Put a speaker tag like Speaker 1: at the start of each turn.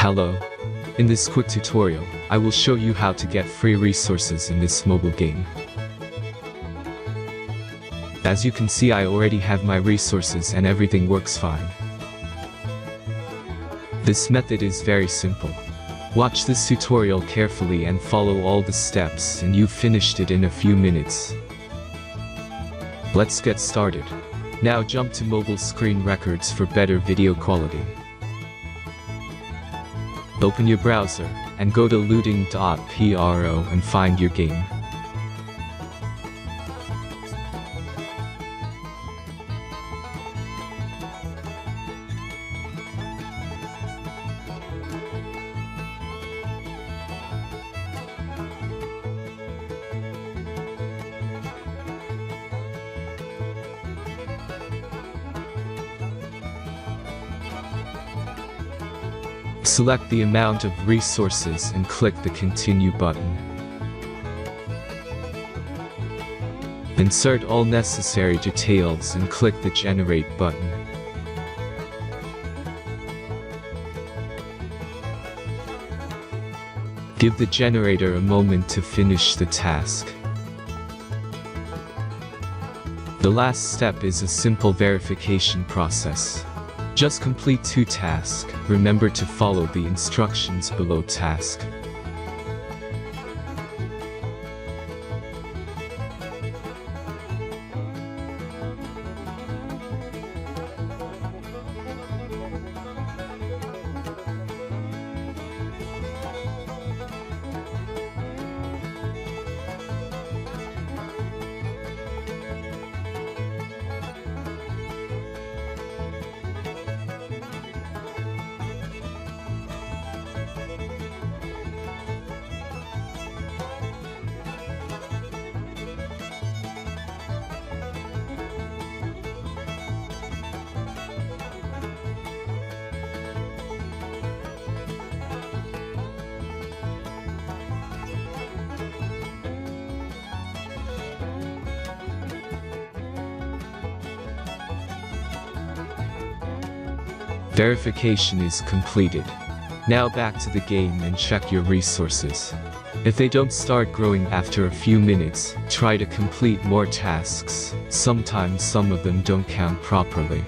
Speaker 1: Hello. In this quick tutorial, I will show you how to get free resources in this mobile game. As you can see, I already have my resources and everything works fine. This method is very simple. Watch this tutorial carefully and follow all the steps and you've finished it in a few minutes. Let's get started. Now jump to mobile screen records for better video quality. Open your browser and go to looting.pro and find your game. Select the amount of resources and click the Continue button. Insert all necessary details and click the Generate button. Give the generator a moment to finish the task. The last step is a simple verification process. Just complete 2 tasks. Remember to follow the instructions below task. Verification is completed. Now back to the game and check your resources. If they don't start growing after a few minutes, try to complete more tasks. Sometimes some of them don't count properly.